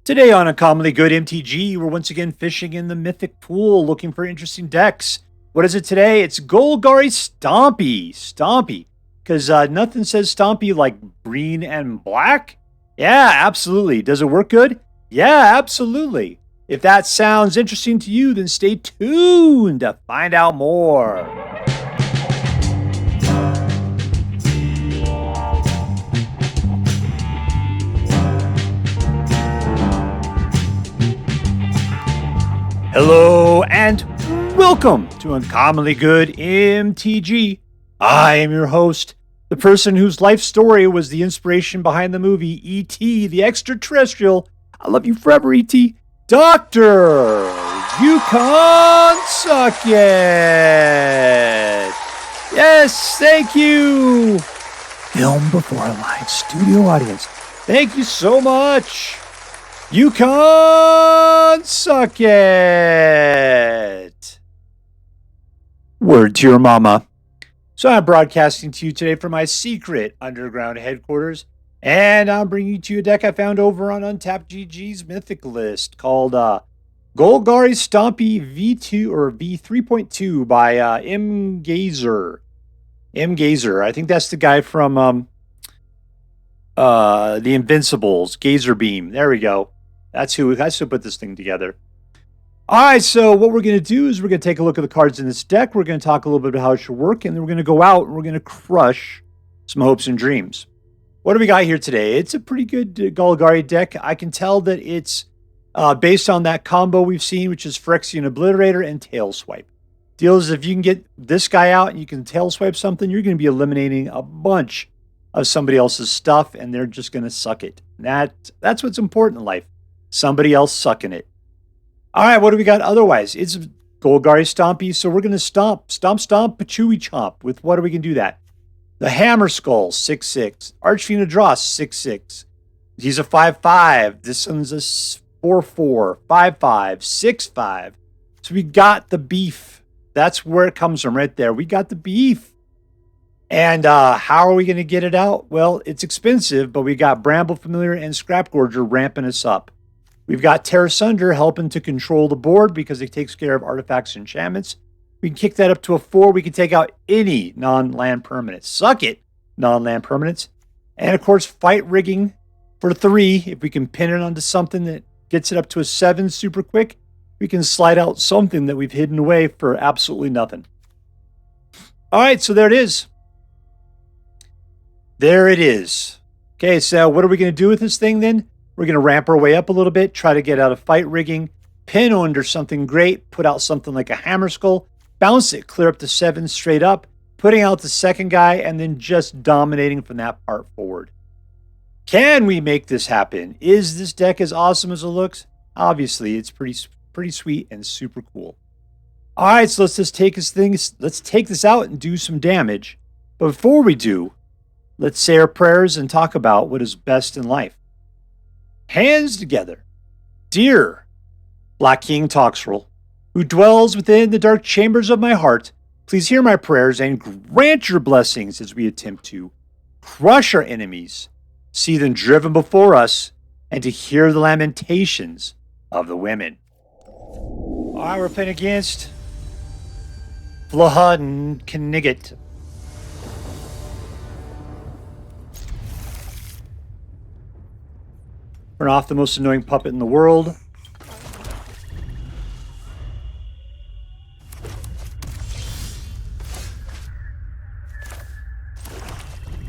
Today on Uncommonly Good MTG, we're once again fishing in the Mythic Pool, looking for interesting decks. What is it today? It's Golgari Stompy. Because nothing says Stompy like green and black? Yeah, absolutely. Does it work good? Yeah, absolutely. If that sounds interesting to you, then stay tuned to find out more. Hello and welcome to Uncommonly Good MTG. I am your host, the person whose life story was the inspiration behind the movie E.T. the Extraterrestrial. I love you forever, E.T. Dr. You Can't Suck It. Yes, thank you. Film before a live studio audience. Thank you so much. You can't suck it. Word to your mama. So I'm broadcasting to you today from my secret underground headquarters, and I'm bringing to you a deck I found over on UntappedGG's Mythic list called Golgari Stompy V2 or V3.2 by MGazer. MGazer. I think that's the guy from the Invincibles, Gazer Beam. There we go. That's who put this thing together. All right, so what we're going to do is we're going to take a look at the cards in this deck. We're going to talk a little bit about how it should work, and then we're going to go out and we're going to crush some hopes and dreams. What do we got here today? It's a pretty good Golgari deck. I can tell that it's based on that combo we've seen, which is Phyrexian Obliterator and Tail Swipe. Deal is if you can get this guy out and you can Tail Swipe something, you're going to be eliminating a bunch of somebody else's stuff, and they're just going to suck it. That's what's important in life. Somebody else sucking it. All right, what do we got otherwise? It's Golgari Stompy, so we're going to stomp, Pachewy Chomp. With what are we going to do that? The Hammerskull, 6/6. Archfiend Dross, 6/6. He's a 5/5. This one's a 4/4, 5/5, 6/5. So we got the beef. That's where it comes from right there. We got the beef. And how are we going to get it out? Well, it's expensive, but we got Bramble Familiar and Scrapgorger ramping us up. We've got Tear Asunder helping to control the board because it takes care of artifacts and enchantments. We can kick that up to a 4. We can take out any non-land permanents. Suck it, non-land permanents. And of course, Fight Rigging for 3. If we can pin it onto something that gets it up to a 7 super quick, we can slide out something that we've hidden away for absolutely nothing. All right, so there it is. There it is. Okay, so what are we going to do with this thing then? We're going to ramp our way up a little bit, try to get out of Fight Rigging, pin under something great, put out something like a Hammerskull, bounce it, clear up to 7 straight up, putting out the second guy, and then just dominating from that part forward. Can we make this happen? Is this deck as awesome as it looks? Obviously, it's pretty sweet and super cool. All right, so let's just take this out and do some damage. But before we do, let's say our prayers and talk about what is best in life. Hands together. Dear Black King Toxrill, who dwells within the dark chambers of my heart, please hear my prayers and grant your blessings as we attempt to crush our enemies, see them driven before us, and to hear the lamentations of the women. All right, we're playing against Flhknight. Turn off the most annoying puppet in the world.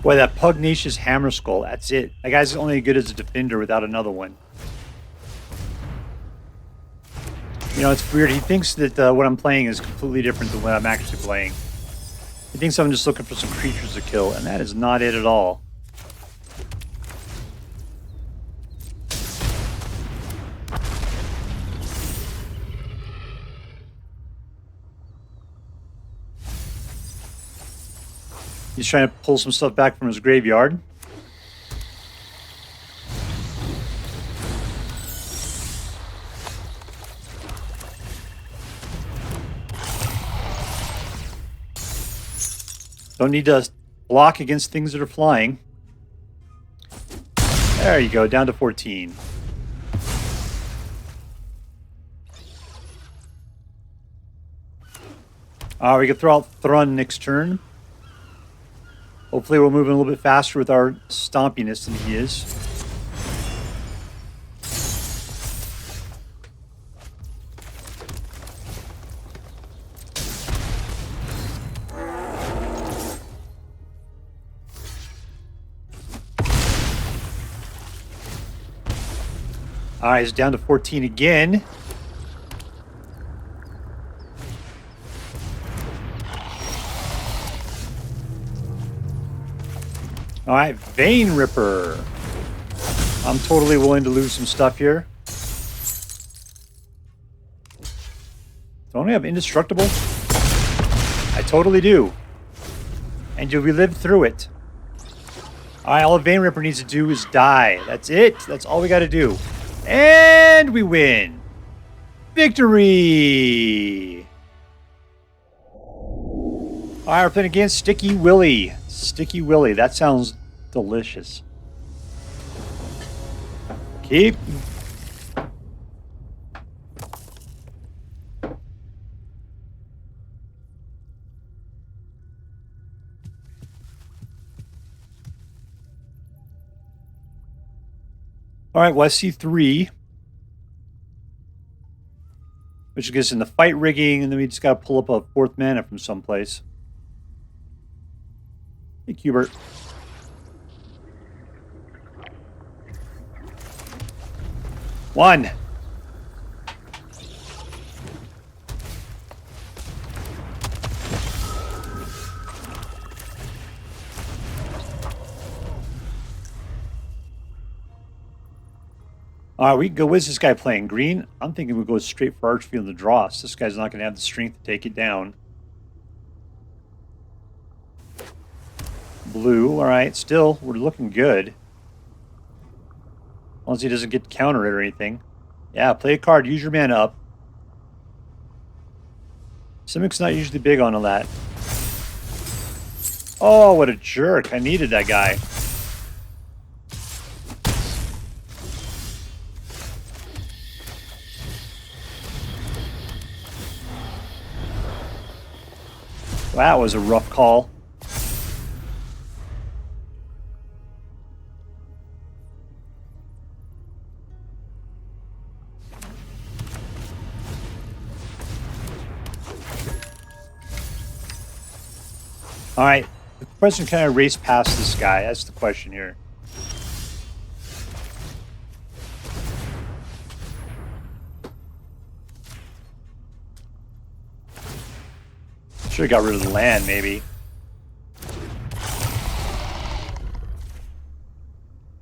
Boy, that Pugnacious Hammerskull, that's it. That guy's only good as a defender without another one. You know, it's weird. He thinks that what I'm playing is completely different than what I'm actually playing. He thinks I'm just looking for some creatures to kill, and that is not it at all. He's trying to pull some stuff back from his graveyard. Don't need to block against things that are flying. There you go, down to 14. We can throw out Thrun next turn. Hopefully we're moving a little bit faster with our stompiness than he is. Alright, he's down to 14 again. Alright, Vein Ripper. I'm totally willing to lose some stuff here. Don't I have Indestructible? I totally do. And we live through it. Alright, all a Vein Ripper needs to do is die. That's it. That's all we gotta do. And we win. Victory! Alright, we're playing against StickyWilly. StickyWilly. That sounds delicious. Keep. Alright, well I see 3. Which gets in the fight rigging, and then we just gotta pull up a 4th mana from someplace. Hey, Cubert. One. All right, we can go. What's this guy playing? Green? I'm thinking we go straight for Archfiend and the Dross. This guy's not going to have the strength to take it down. Blue. All right, still, we're looking good. Unless he doesn't get to counter it or anything. Yeah, play a card. Use your mana up. Simic's not usually big on all that. Oh, what a jerk. I needed that guy. That was a rough call. All right, the question, can I race past this guy? That's the question here. Should have got rid of the land, maybe.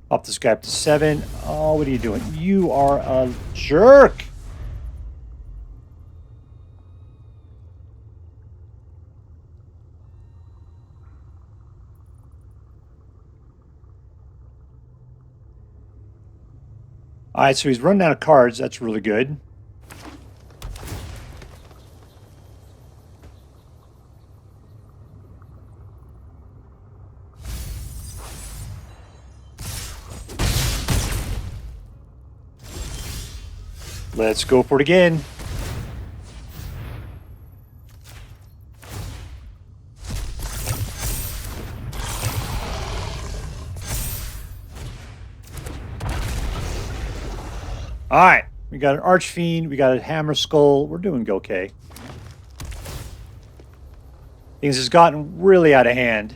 Up this guy up to 7. Oh, what are you doing? You are a jerk! Alright, so he's running out of cards. That's really good. Let's go for it again. All right, we got an Archfiend, we got a Hammerskull. We're doing okay. Things has gotten really out of hand.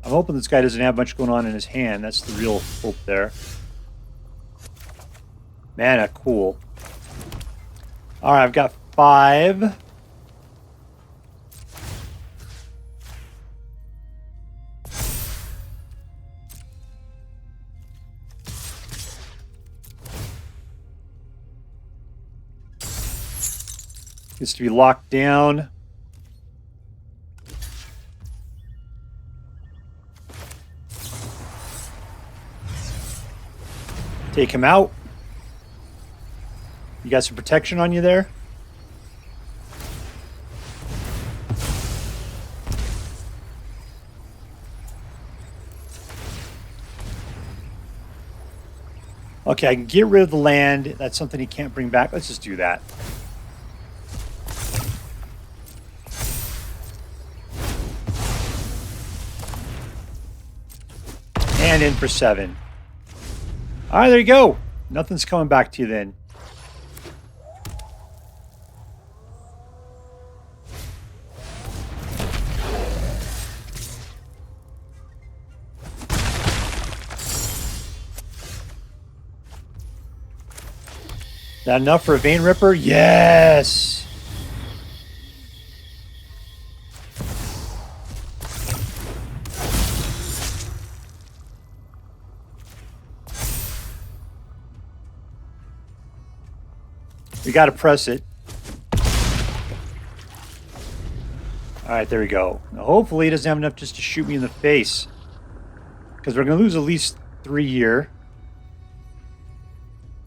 I'm hoping this guy doesn't have much going on in his hand. That's the real hope there. Mana, cool. All right, I've got 5. Gets to be locked down. Take him out. You got some protection on you there? Okay, I can get rid of the land. That's something he can't bring back. Let's just do that. And in for 7. All right, there you go. Nothing's coming back to you then. That enough for a Vein Ripper? Yes! We gotta press it. Alright, there we go. Now, hopefully he doesn't have enough just to shoot me in the face. Because we're gonna lose at least 3 here.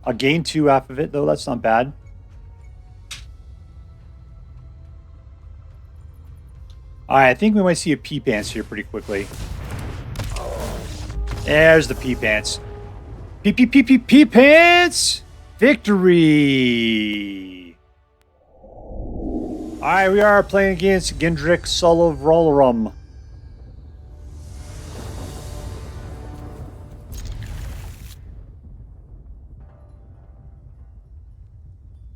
I'll gain 2 off of it, though. That's not bad. Alright, I think we might see a P-Pants here pretty quickly. There's the P-Pants. P-P-P-P-P-Pants! Victory! Alright, we are playing against Gendrik Solluvrumm.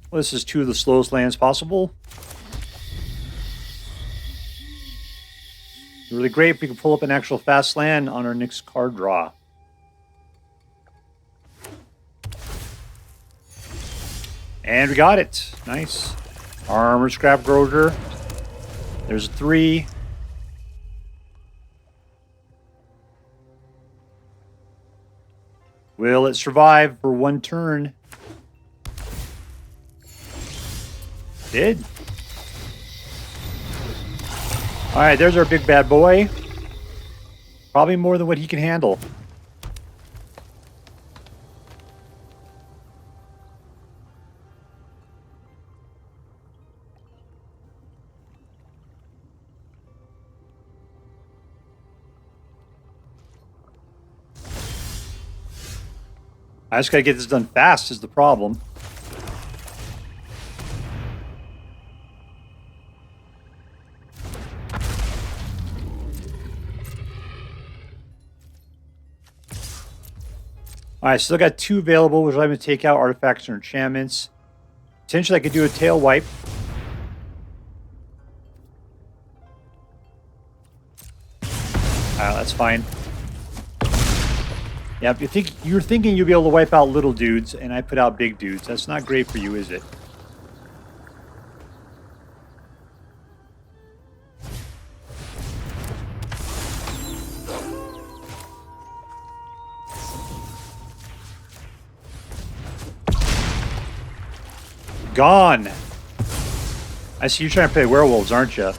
Well, this is 2 of the slowest lands possible. Really great if we can pull up an actual fast land on our next card draw. And we got it. Nice. Armored Scrapgorger. There's a 3. Will it survive for 1 turn? Did. Alright, there's our big bad boy. Probably more than what he can handle. I just gotta get this done fast is the problem. Alright, still got 2 available, which I'm going to take out artifacts or enchantments. Potentially I could do a tail wipe. That's fine. Yeah, if you're thinking you'll be able to wipe out little dudes, and I put out big dudes. That's not great for you, is it? Gone. I see you're trying to play werewolves, aren't you?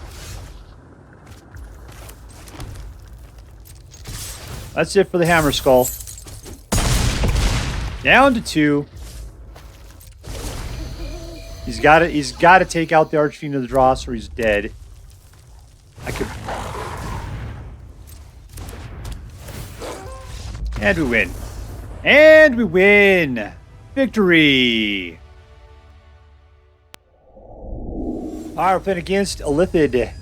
That's it for the Hammerskull. Down to 2. He's got to take out the Archfiend of the Dross, or he's dead. I could. And we win. And we win. Victory. Alright, we're playing against Illithid,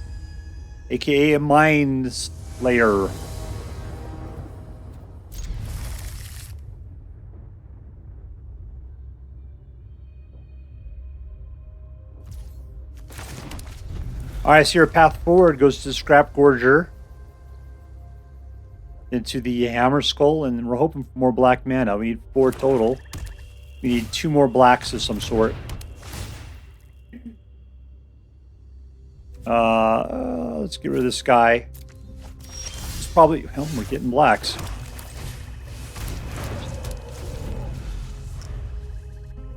aka a Mind Slayer. Alright, so your path forward goes to Scrapgorger, into the Hammerskull, and we're hoping for more black mana. We need 4 total. We need 2 more blacks of some sort. Let's get rid of this guy. It's probably, well, we're getting blacks.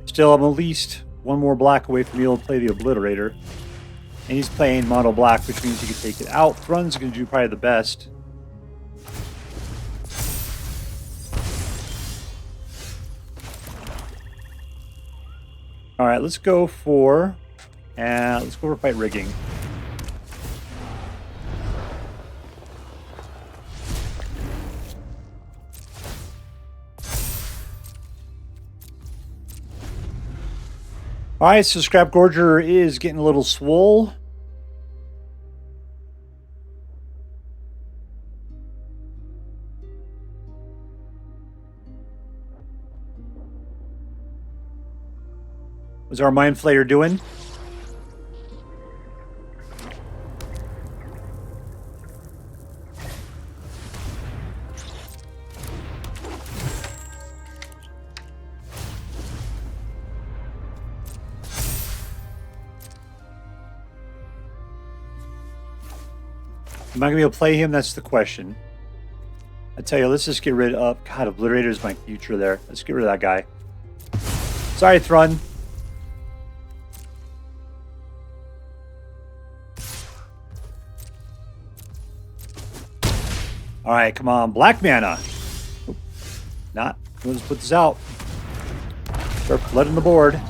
Still, I'm at least 1 more black away from being able to play the Obliterator. And he's playing mono black, which means he can take it out. Thrun's going to do probably the best. Alright, let's go for fight rigging. Alright, so Scrapgorger is getting a little swole. What's our Mind Flayer doing? Am I going to be able to play him? That's the question. I tell you, let's just get rid of... God, Obliterator is my future there. Let's get rid of that guy. Sorry, Thrun. Alright, come on. Black mana. Oop. Not. Let's put this out. Start flooding the board.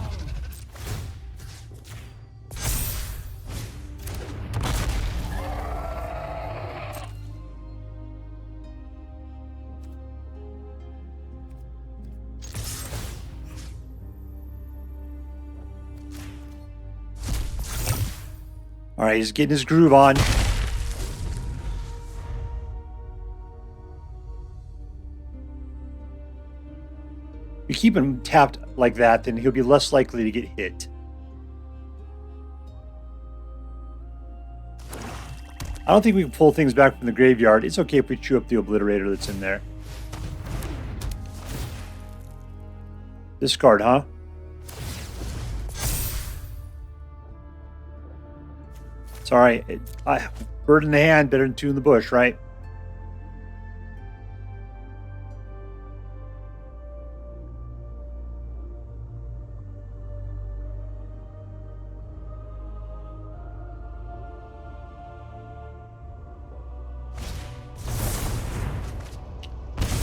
Alright, he's getting his groove on. If you keep him tapped like that, then he'll be less likely to get hit. I don't think we can pull things back from the graveyard. It's okay if we chew up the Obliterator that's in there. Discard, huh? It's alright. Bird in the hand, better than two in the bush, right?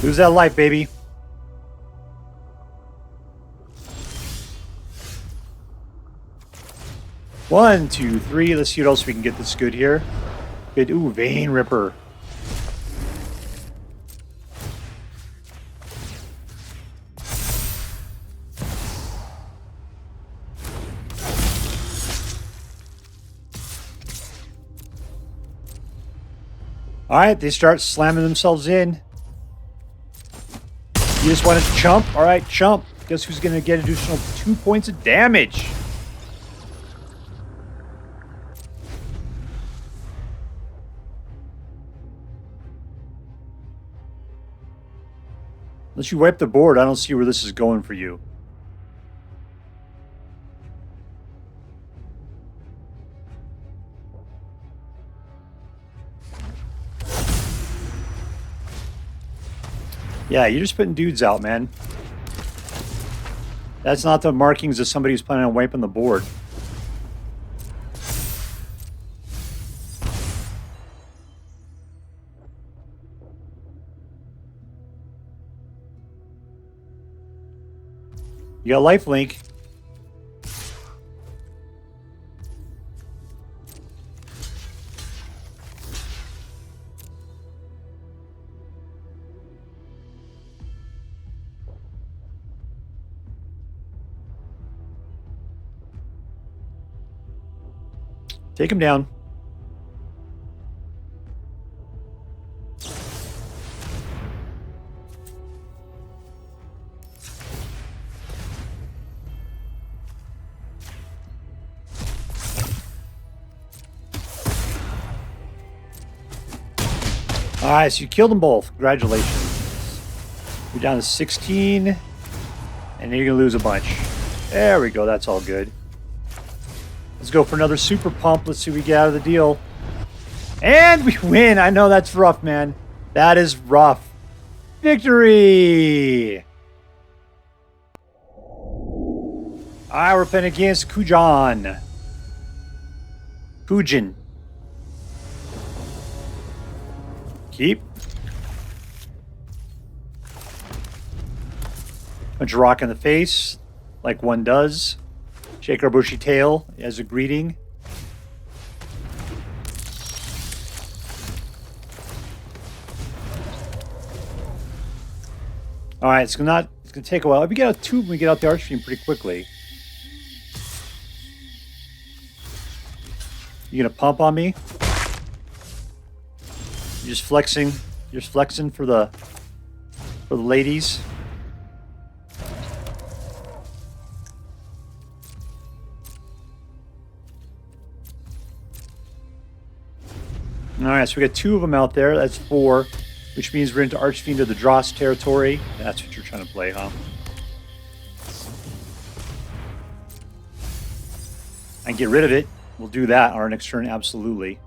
Lose that life, baby. One, two, three. Let's see what else we can get that's good here. Good. Ooh, Vein Ripper. Alright, they start slamming themselves in. You just want to chump? Alright, chump. Guess who's going to get additional 2 points of damage? Unless you wipe the board, I don't see where this is going for you. Yeah, you're just putting dudes out, man. That's not the markings of somebody who's planning on wiping the board. You got lifelink. Take him down. All right, so you killed them both. Congratulations. You're down to 16, and then you're going to lose a bunch. There we go. That's all good. Let's go for another super pump. Let's see what we get out of the deal. And we win. I know that's rough, man. That is rough. Victory! All right, we're playing against Kujan. Kujan. Keep. Punch a rock in the face, like one does. Shake our bushy tail as a greeting. All right, it's gonna take a while. If we get out two, we get out the Archfiend pretty quickly. You gonna pump on me? You're just flexing. You're just flexing for the ladies. Alright, so we got 2 of them out there. That's 4. Which means we're into Archfiend of the Dross territory. That's what you're trying to play, huh? I can get rid of it. We'll do that on our next turn, absolutely.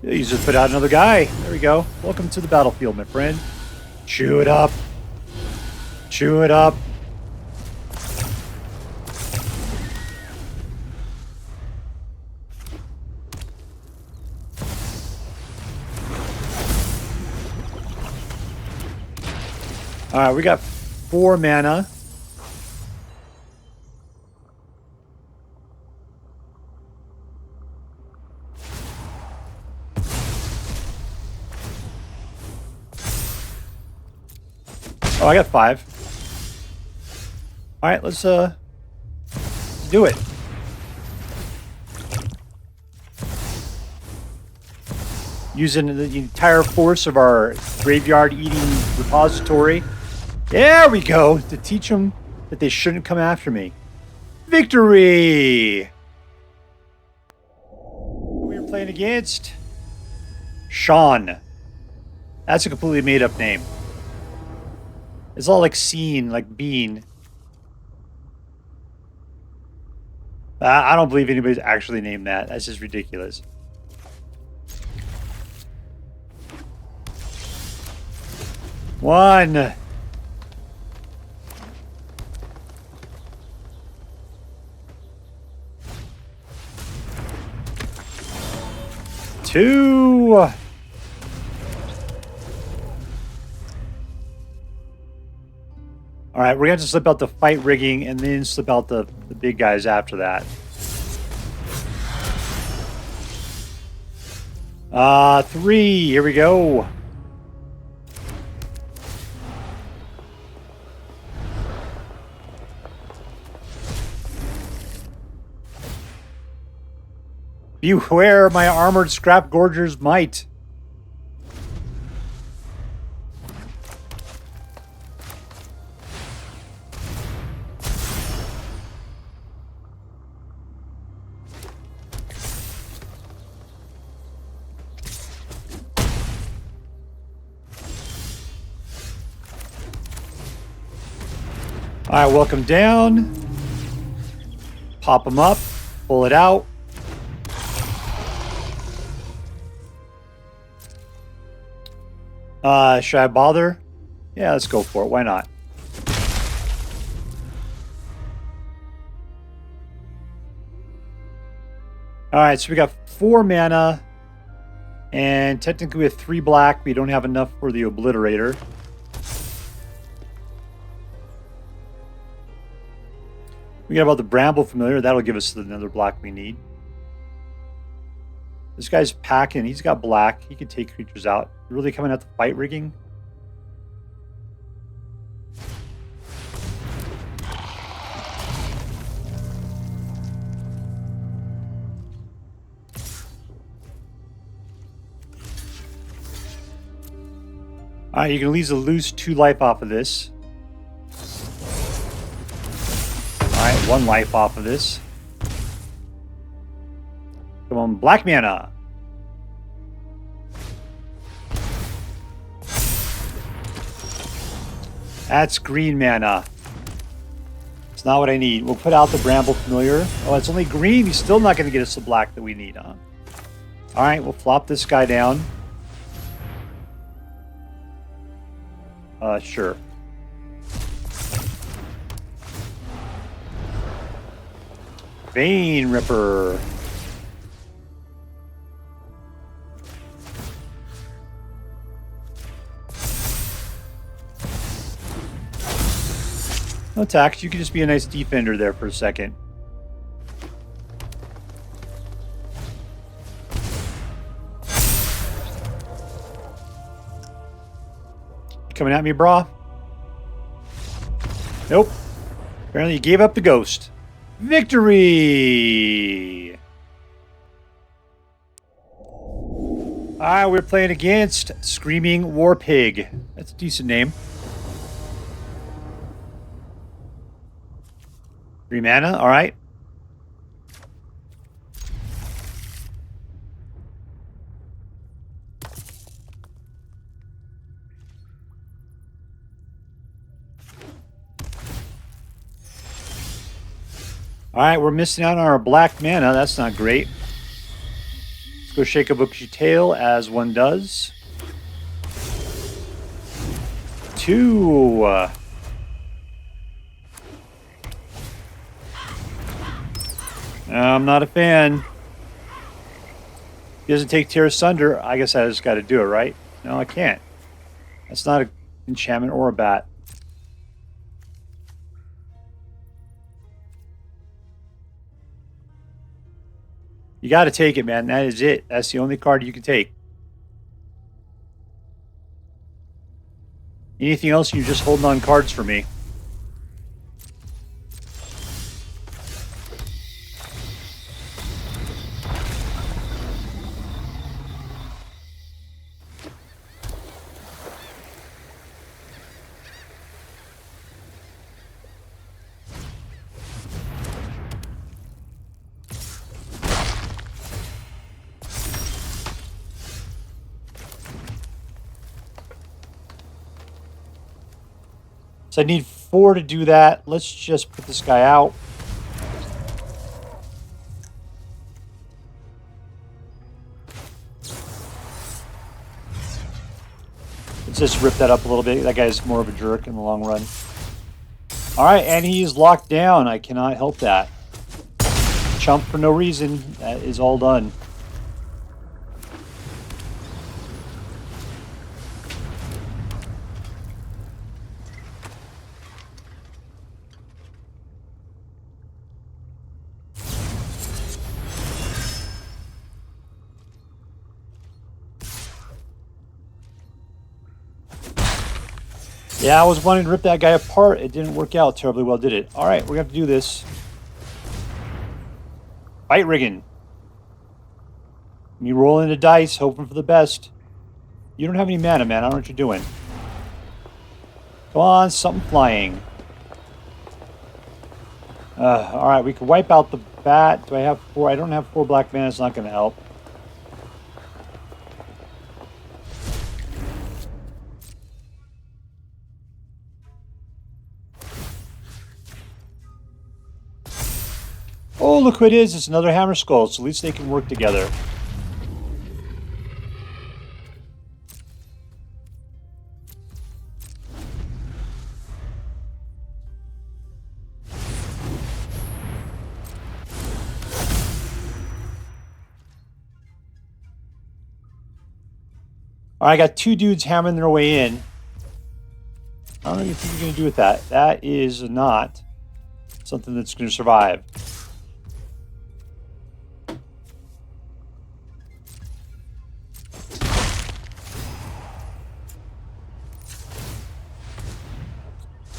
You just put out another guy. There we go. Welcome to the battlefield, my friend. Chew it up. Chew it up. Alright, we got 4 mana. Oh, I got 5. Alright, let's do it. Using the entire force of our graveyard-eating repository. There we go! To teach them that they shouldn't come after me. Victory! Who we were playing against? Sean. That's a completely made-up name. It's all like scene, like bean. I don't believe anybody's actually named that. That's just ridiculous. One. Two. Alright, we're going to slip out the fight rigging and then slip out the big guys after that. 3. Here we go. Beware my Armored Scrapgorger's might. All right, welcome down. Pop them up, pull it out. Should I bother? Yeah, let's go for it. Why not? All right, so we got 4 mana, and technically we have 3 black. We don't have enough for the Obliterator. We got about the Bramble Familiar. That'll give us another black we need. This guy's packing. He's got black. He can take creatures out. Really coming at the fight rigging. Alright, you can at least lose 2 life off of this. Alright, 1 life off of this. Come on, black mana. That's green mana. It's not what I need. We'll put out the Bramble Familiar. Oh, it's only green. He's still not going to get us the black that we need, huh? Alright, we'll flop this guy down. Sure. Vein Ripper. No attacks. You can just be a nice defender there for a second. Coming at me, brah? Nope. Apparently you gave up the ghost. Victory! Alright, we're playing against Screaming Warpig. That's a decent name. 3 mana, alright. Alright, we're missing out on our black mana. That's not great. Let's go shake a bushy tail, as one does. 2. I'm not a fan. He doesn't take Tear Asunder. I guess I just got to do it, right? No, I can't. That's not an enchantment or a bat. You got to take it, man. That is it. That's the only card you can take. Anything else, you're just holding on cards for me. So I need 4 to do that. Let's just put this guy out. Let's just rip that up a little bit. That guy's more of a jerk in the long run. Alright, and he's locked down. I cannot help that. Chump for no reason. That is all done. Yeah, I was wanting to rip that guy apart. It didn't work out terribly well, did it? All right, we're going to have to do this. Fight rigging. Me rolling the dice, hoping for the best. You don't have any mana, man. I don't know what you're doing. Come on, something flying. All right, we can wipe out the bat. Do I have 4? I don't have 4 black mana. It's not going to help. Oh, look who it is. It's another Hammerskull, so at least they can work together. All right, I got 2 dudes hammering their way in. I don't know what you think you're going to do with that. That is not something that's going to survive.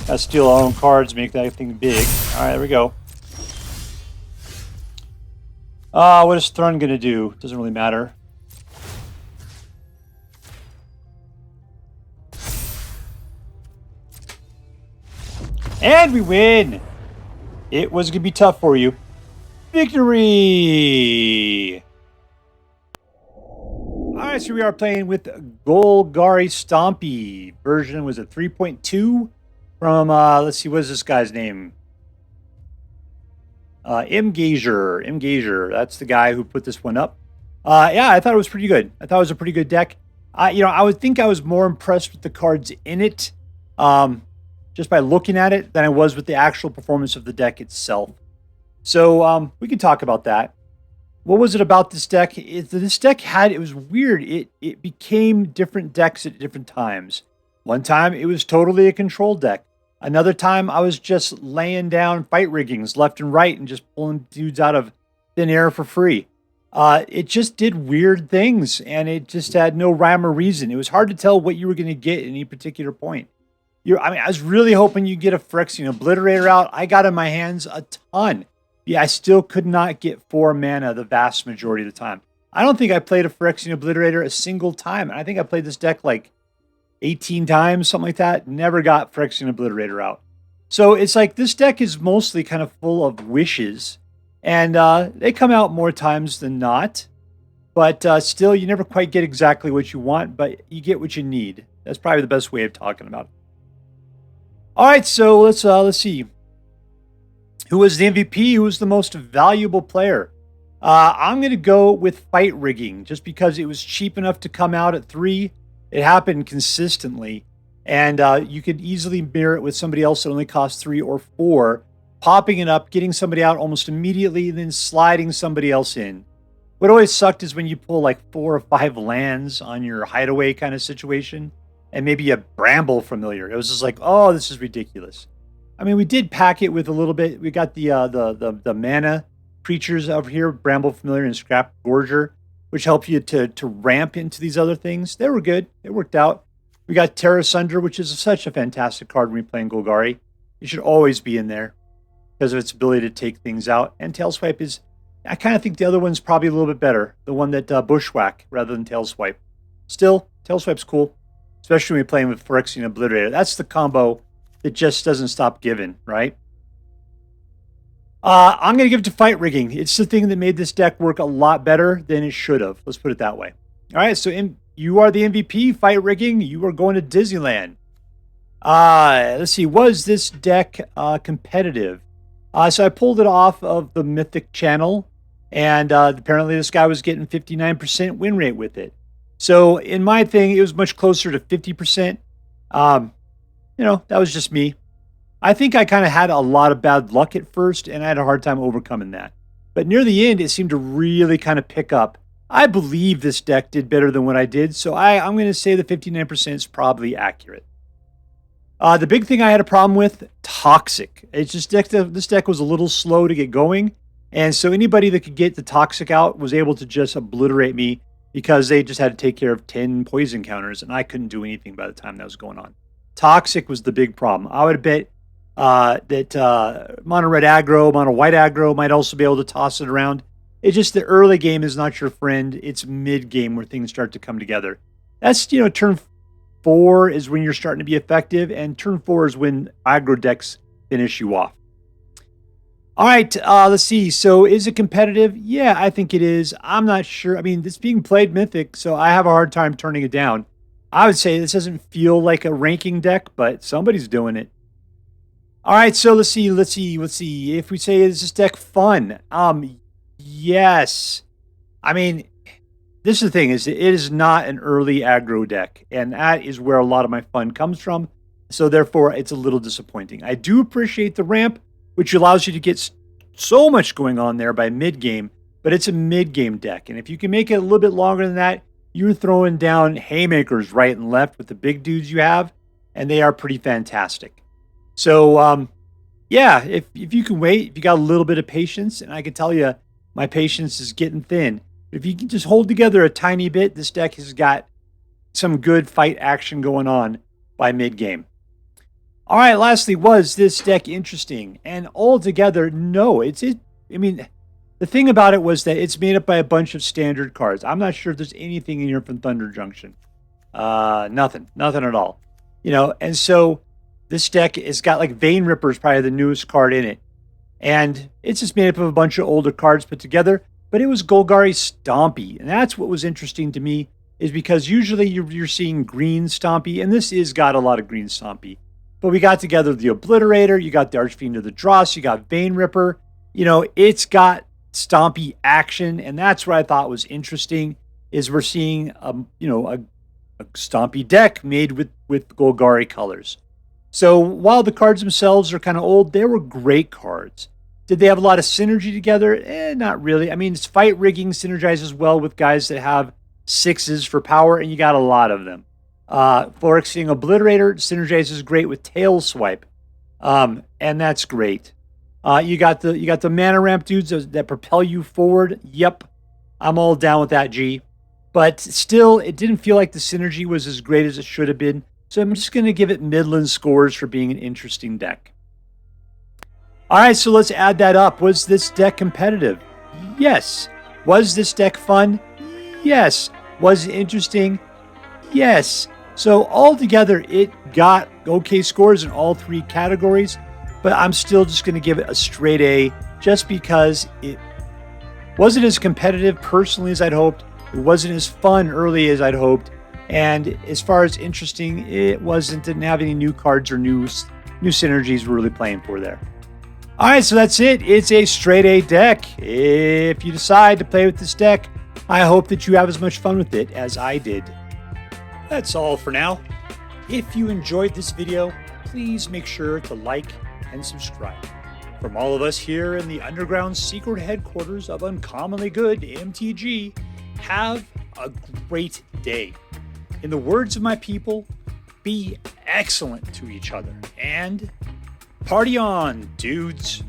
Gotta steal our own cards, make that thing big. Alright, there we go. What is Thrun gonna do? Doesn't really matter. And we win! It was gonna be tough for you. Victory! Alright, so we are playing with Golgari Stompy. Version was a 3.2. From, let's see, what is this guy's name? MGazer. That's the guy who put this one up. Yeah, I thought it was pretty good. I thought it was a pretty good deck. I would think I was more impressed with the cards in it, just by looking at it, than I was with the actual performance of the deck itself. So, we can talk about that. What was it about this deck? This deck it was weird. It became different decks at different times. One time, it was totally a control deck. Another time, I was just laying down fight riggings left and right and just pulling dudes out of thin air for free. It just did weird things, and it just had no rhyme or reason. It was hard to tell what you were going to get at any particular point. I was really hoping you'd get a Phyrexian Obliterator out. I got in my hands a ton. Yeah, I still could not get 4 mana the vast majority of the time. I don't think I played a Phyrexian Obliterator a single time. I think I played this deck like 18 times, something like that. Never got Phyrexian Obliterator out. So it's like this deck is mostly kind of full of wishes. And they come out more times than not. But still, you never quite get exactly what you want, but you get what you need. That's probably the best way of talking about it. All right, so let's see. Who was the MVP? Who was the most valuable player? I'm going to go with Fight Rigging, just because it was cheap enough to come out at 3. It happened consistently, and you could easily mirror it with somebody else that only costs 3 or 4, popping it up, getting somebody out almost immediately, and then sliding somebody else in. What always sucked is when you pull like 4 or 5 lands on your hideaway kind of situation, and maybe a Bramble Familiar. It was just like, oh, this is ridiculous. I mean, we did pack it with a little bit. We got the mana creatures over here, Bramble Familiar and Scrapgorger, which help you to ramp into these other things. They were good. It worked out. We got Tear Asunder, which is such a fantastic card when you're playing Golgari. It should always be in there because of its ability to take things out. And Tailswipe is, I kind of think the other one's probably a little bit better. The one that Bushwhack rather than Tailswipe. Still, Tailswipe's cool, especially when you're playing with Phyrexian Obliterator. That's the combo that just doesn't stop giving, right? I'm going to give it to Fight Rigging. It's the thing that made this deck work a lot better than it should have. Let's put it that way. All right, so you are the MVP, Fight Rigging. You are going to Disneyland. Let's see. Was this deck competitive? So I pulled it off of the Mythic channel, and apparently this guy was getting 59% win rate with it. So in my thing, it was much closer to 50%. That was just me. I think I kind of had a lot of bad luck at first, and I had a hard time overcoming that. But near the end, it seemed to really kind of pick up. I believe this deck did better than what I did, so I'm going to say the 59% is probably accurate. The big thing I had a problem with, Toxic. It's just this deck was a little slow to get going, and so anybody that could get the Toxic out was able to just obliterate me because they just had to take care of 10 poison counters, and I couldn't do anything by the time that was going on. Toxic was the big problem. I would bet that mono red aggro, mono white aggro might also be able to toss it around. It's just the early game is not your friend. It's mid game where things start to come together. That's, turn 4 is when you're starting to be effective, and turn 4 is when aggro decks finish you off. All right, let's see. So is it competitive? Yeah, I think it is. I'm not sure. I mean, it's being played Mythic, so I have a hard time turning it down. I would say this doesn't feel like a ranking deck, but somebody's doing it. All right, so let's see. If we say, is this deck fun? Yes. I mean, this is the thing, is it is not an early aggro deck, and that is where a lot of my fun comes from. So therefore, it's a little disappointing. I do appreciate the ramp, which allows you to get so much going on there by mid-game, but it's a mid-game deck. And if you can make it a little bit longer than that, you're throwing down haymakers right and left with the big dudes you have, and they are pretty fantastic. So, yeah, if you can wait, if you got a little bit of patience, and I can tell you my patience is getting thin. If you can just hold together a tiny bit, this deck has got some good fight action going on by mid-game. All right, lastly, was this deck interesting? And altogether, no. I mean, the thing about it was that it's made up by a bunch of standard cards. I'm not sure if there's anything in here from Thunder Junction. Nothing at all. And so this deck has got like Vein Ripper is probably the newest card in it. And it's just made up of a bunch of older cards put together. But it was Golgari Stompy. And that's what was interesting to me, is because usually you're seeing green Stompy. And this is got a lot of green Stompy. But we got together the Obliterator. You got the Archfiend of the Dross. You got Vein Ripper. It's got Stompy action. And that's what I thought was interesting, is we're seeing a Stompy deck made with Golgari colors. So while the cards themselves are kind of old, they were great cards. Did they have a lot of synergy together? Not really. I mean, Fight Rigging synergizes well with guys that have 6s for power, and you got a lot of them. Phyrexian Obliterator synergizes great with Tail Swipe, and that's great. You got the mana ramp dudes that propel you forward. Yep, I'm all down with that, G. But still, it didn't feel like the synergy was as great as it should have been. So I'm just going to give it Midland scores for being an interesting deck. All right, so let's add that up. Was this deck competitive? Yes. Was this deck fun? Yes. Was it interesting? Yes. So altogether, it got okay scores in all 3 categories, but I'm still just going to give it a straight A just because it wasn't as competitive personally as I'd hoped. It wasn't as fun early as I'd hoped. And as far as interesting, it didn't have any new cards or new synergies we're really playing for there. All right, so that's it. It's a straight A deck. If you decide to play with this deck, I hope that you have as much fun with it as I did. That's all for now. If you enjoyed this video, please make sure to like and subscribe. From all of us here in the underground secret headquarters of Uncommonly Good MTG, have a great day. In the words of my people, be excellent to each other and party on, dudes.